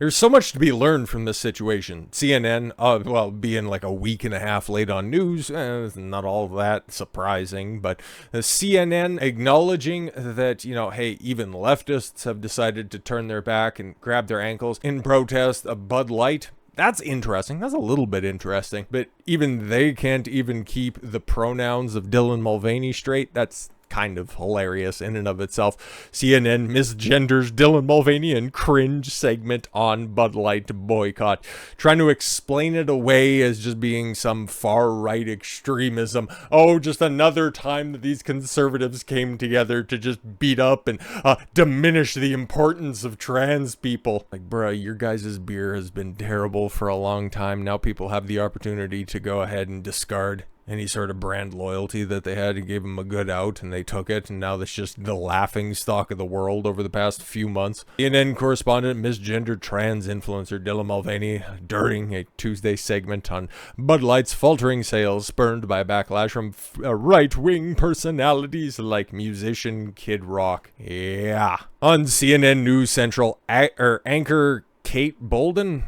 There's so much to be learned from this situation. CNN, being like a week and a half late on news, not all that surprising, but CNN acknowledging that, hey, even leftists have decided to turn their back and grab their ankles in protest of Bud Light. That's interesting. That's a little bit interesting. But even they can't even keep the pronouns of Dylan Mulvaney straight. That's kind of hilarious in and of itself. CNN misgenders Dylan Mulvaney in cringe segment on Bud Light boycott, trying to explain it away as just being some far-right extremism. Oh, just another time that these conservatives came together to just beat up and diminish the importance of trans people. Like, bruh, your guys' beer has been terrible for a long time. Now people have the opportunity to go ahead and discard any sort of brand loyalty that they had and gave them a good out, and they took it, and now that's just the laughing stock of the world over the past few months. CNN correspondent misgendered trans influencer Dylan Mulvaney during a Tuesday segment on Bud Light's faltering sales, spurned by a backlash from right-wing personalities like musician Kid Rock. Yeah. On CNN News Central, anchor Kate Bolden,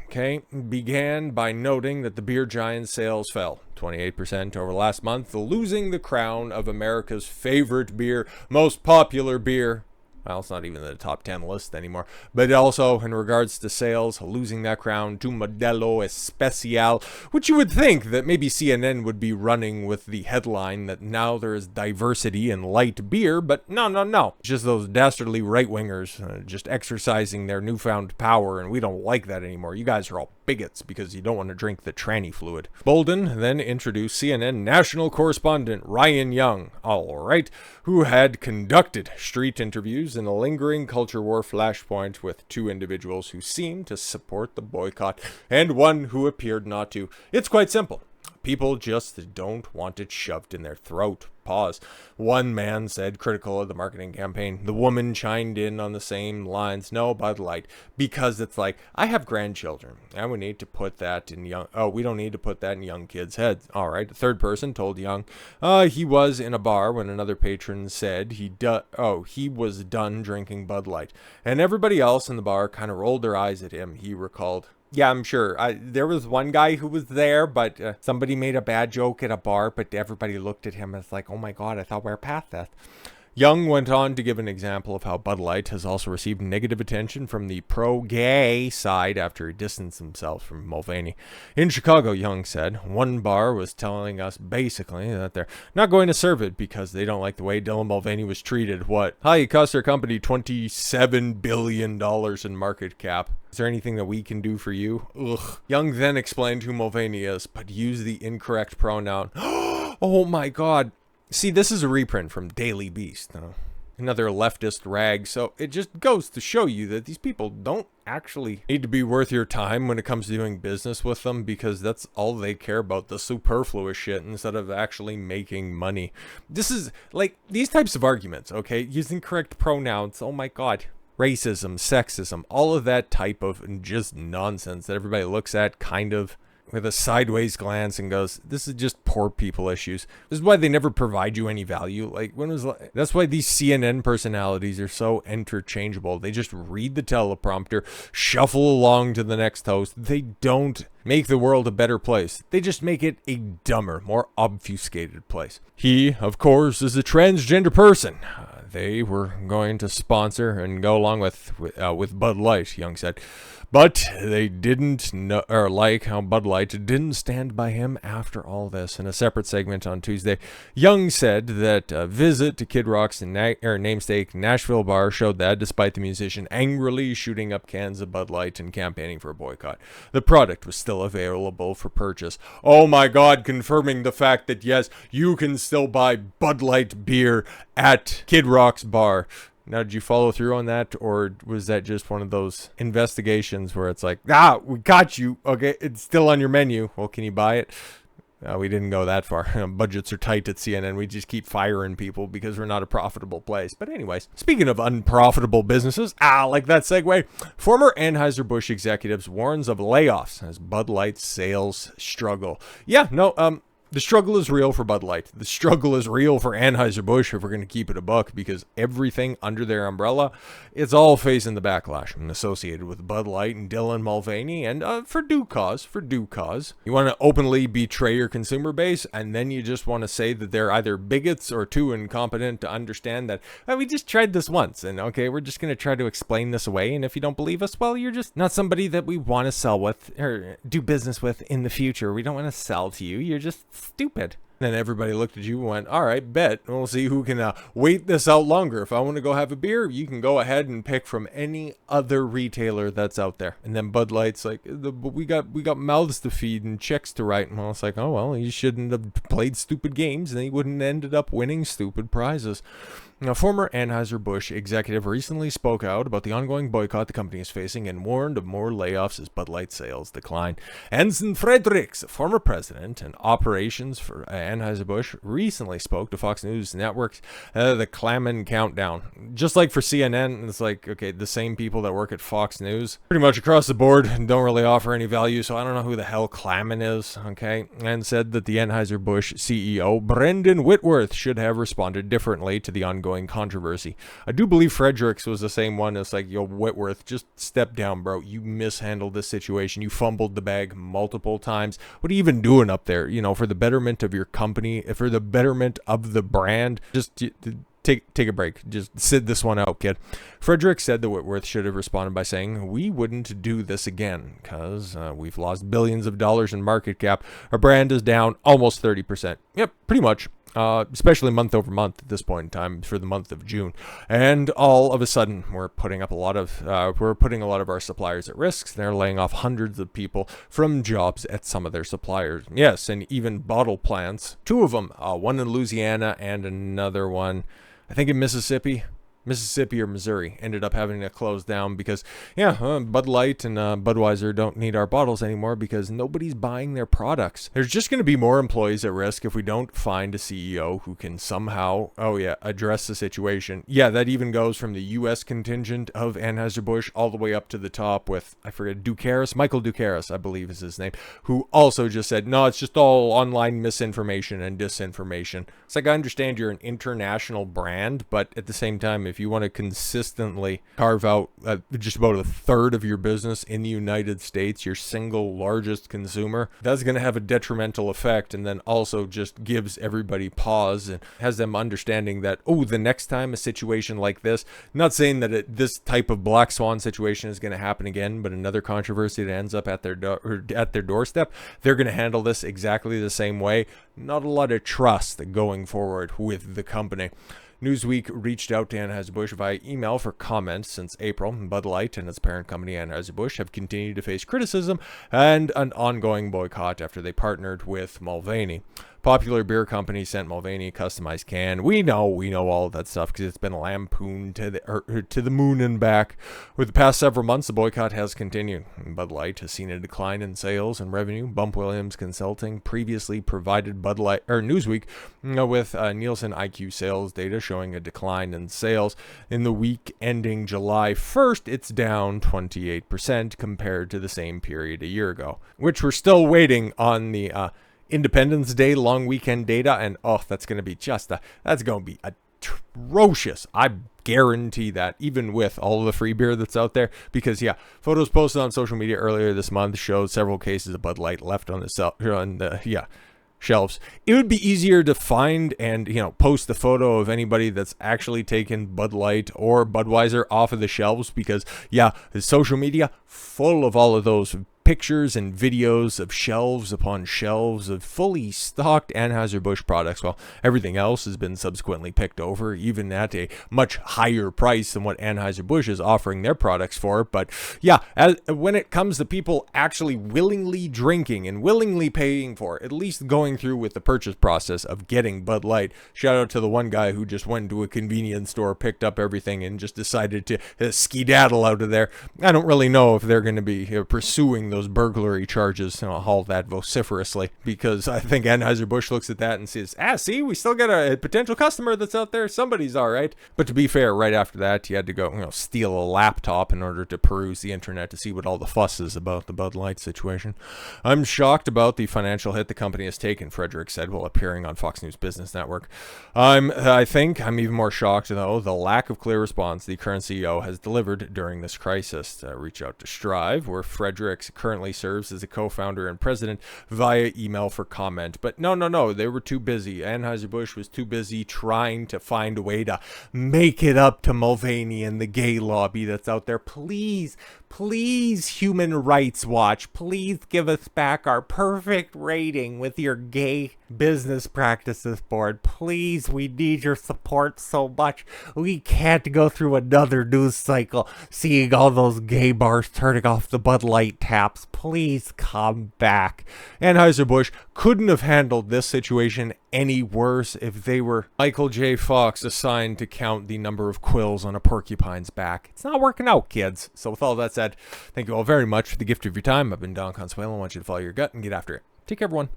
began by noting that the beer giant's sales fell 28% over last month, losing the crown of America's favorite beer, most popular beer. Well, it's not even in the top 10 list anymore. But also, in regards to sales, losing that crown to Modelo Especial, which you would think that maybe CNN would be running with the headline that now there is diversity in light beer, but no. It's just those dastardly right-wingers just exercising their newfound power, and we don't like that anymore. You guys are all bigots because you don't want to drink the tranny fluid. Bolden then introduced CNN national correspondent Ryan Young, who had conducted street interviews in a lingering culture war flashpoint with two individuals who seemed to support the boycott and one who appeared not to. It's quite simple. People just don't want it shoved in their throat. Pause. One man said, critical of the marketing campaign. The woman chimed in on the same lines. No, Bud Light. Because it's like, I have grandchildren, and we need to put that in we don't need to put that in young kids' heads. All right. The third person told Young, he was in a bar when another patron said he was done drinking Bud Light. And everybody else in the bar kind of rolled their eyes at him, he recalled. Yeah, I'm sure. There was one guy who was there, but somebody made a bad joke at a bar, but everybody looked at him as like, oh my God, I thought we were past that. Young went on to give an example of how Bud Light has also received negative attention from the pro-gay side after he distanced himself from Mulvaney. In Chicago, Young said, one bar was telling us basically that they're not going to serve it because they don't like the way Dylan Mulvaney was treated. What? It cost their company $27 billion in market cap. Is there anything that we can do for you? Ugh. Young then explained who Mulvaney is, but used the incorrect pronoun. Oh my God. See, this is a reprint from Daily Beast, another leftist rag, so it just goes to show you that these people don't actually need to be worth your time when it comes to doing business with them, because that's all they care about, the superfluous shit, instead of actually making money. This is, like, these types of arguments, using correct pronouns, oh my God. Racism, sexism, all of that type of just nonsense that everybody looks at kind of with a sideways glance and goes, this is just poor people issues. This is why they never provide you any value. That's why these CNN personalities are so interchangeable. They just read the teleprompter, shuffle along to the next host. They don't make the world a better place. They just make it a dumber, more obfuscated place. He, of course, is a transgender person. They were going to sponsor and go along with Bud Light, Young said. But they didn't like how Bud Light didn't stand by him after all this. In a separate segment on Tuesday, Young said that a visit to Kid Rock's namesake Nashville bar showed that, despite the musician angrily shooting up cans of Bud Light and campaigning for a boycott, the product was still available for purchase. Oh my God, confirming the fact that yes, you can still buy Bud Light beer at Kid Rock's bar. Now, did you follow through on that, or was that just one of those investigations where it's like, we got you, okay, it's still on your menu, well, can you buy it? We didn't go that far. Budgets are tight at CNN. We just keep firing people because we're not a profitable place. But anyways, speaking of unprofitable businesses, like that segue, former Anheuser Busch executives warns of layoffs as Bud Light sales struggle. The struggle is real for Bud Light. The struggle is real for Anheuser Busch if we're going to keep it a buck, because everything under their umbrella, it's all facing the backlash associated with Bud Light and Dylan Mulvaney, and for due cause. You want to openly betray your consumer base, and then you just want to say that they're either bigots or too incompetent to understand that, oh, we just tried this once, and okay, we're just going to try to explain this away, and if you don't believe us, well, you're just not somebody that we want to sell with or do business with in the future. We don't want to sell to you. You're just stupid. Then everybody looked at you and went, all right, bet. We'll see who can wait this out longer. If I want to go have a beer, you can go ahead and pick from any other retailer that's out there. And then Bud Light's like, we got mouths to feed and checks to write. And I was like, oh, well, you shouldn't have played stupid games, and he wouldn't have ended up winning stupid prizes. Now, former Anheuser Busch executive recently spoke out about the ongoing boycott the company is facing and warned of more layoffs as Bud Light sales decline. Ensign Fredericks, former president and operations for Anheuser Busch, recently spoke to Fox News Network's The Clammon Countdown. Just like for CNN, it's like, okay, the same people that work at Fox News, pretty much across the board, don't really offer any value, so I don't know who the hell Clammon is, okay? And said that the Anheuser Busch CEO, Brendan Whitworth, should have responded differently to the ongoing controversy. I do believe Fredericks was the same one. It's like, yo, Whitworth, just step down, bro. You mishandled this situation. You fumbled the bag multiple times. What are you even doing up there? You know, for the betterment of your company, for the betterment of the brand, just take a break. Just sit this one out, kid. Fredericks said that Whitworth should have responded by saying, we wouldn't do this again because we've lost billions of dollars in market cap. Our brand is down almost 30%. Yep, pretty much. Especially month over month at this point in time for the month of June. And all of a sudden, we're putting a lot of our suppliers at risk. They're laying off hundreds of people from jobs at some of their suppliers. Yes, and even bottle plants. Two of them, one in Louisiana and another one, I think in Mississippi or Missouri, ended up having to close down because, Bud Light and Budweiser don't need our bottles anymore because nobody's buying their products. There's just going to be more employees at risk if we don't find a CEO who can somehow, address the situation. Yeah, that even goes from the U.S. contingent of Anheuser-Busch all the way up to the top with, I forget, Michael Ducaris, I believe is his name, who also just said, no, it's just all online misinformation and disinformation. It's like, I understand you're an international brand, but at the same time, if you want to consistently carve out just about a third of your business in the United States, your single largest consumer, that's going to have a detrimental effect, and then also just gives everybody pause and has them understanding that, the next time a situation like this, not saying that this type of black swan situation is going to happen again, but another controversy that ends up at their doorstep, they're going to handle this exactly the same way. Not a lot of trust going forward with the company. Newsweek reached out to Anheuser-Busch via email for comments since April. Bud Light and its parent company Anheuser-Busch have continued to face criticism and an ongoing boycott after they partnered with Mulvaney. Popular beer company sent Mulvaney a customized can. We know all of that stuff because it's been lampooned to the moon and back. With the past several months, the boycott has continued. Bud Light has seen a decline in sales and revenue. Bump Williams Consulting previously provided Newsweek with Nielsen IQ sales data showing a decline in sales. In the week ending July 1st, it's down 28% compared to the same period a year ago, which we're still waiting on the Independence Day long weekend data, and that's going to be atrocious. I guarantee that, even with all of the free beer that's out there, because photos posted on social media earlier this month showed several cases of Bud Light left on the shelves. It would be easier to find and post the photo of anybody that's actually taken Bud Light or Budweiser off of the shelves, because the social media full of all of those pictures and videos of shelves upon shelves of fully stocked Anheuser-Busch products, while everything else has been subsequently picked over, even at a much higher price than what Anheuser-Busch is offering their products for. But when it comes to people actually willingly drinking and willingly paying for, at least going through with the purchase process of getting Bud Light, shout out to the one guy who just went to a convenience store, picked up everything, and just decided to skedaddle out of there. I don't really know if they're going to be pursuing those burglary charges hauled that vociferously, because I think Anheuser Busch looks at that and says, see, we still got a potential customer that's out there. Somebody's all right. But to be fair, right after that, you had to go steal a laptop in order to peruse the internet to see what all the fuss is about the Bud Light situation. I'm shocked about the financial hit the company has taken, Frederick said while appearing on Fox News Business Network. I think I'm even more shocked, though, the lack of clear response the current CEO has delivered during this crisis. Reach out to Strive, where Frederick currently serves as a co-founder and president, via email for comment. But no, they were too busy. Anheuser-Busch was too busy trying to find a way to make it up to Mulvaney and the gay lobby that's out there. Please, Human Rights Watch, please give us back our perfect rating with your gay business practices board. Please, we need your support so much. We can't go through another news cycle seeing all those gay bars turning off the Bud Light taps. Please come back. Anheuser-Busch couldn't have handled this situation any worse if they were Michael J. Fox assigned to count the number of quills on a porcupine's back. It's not working out, kids. So with all that said, thank you all very much for the gift of your time. I've been Don Consuelo. I want you to follow your gut and get after it. Take care, everyone.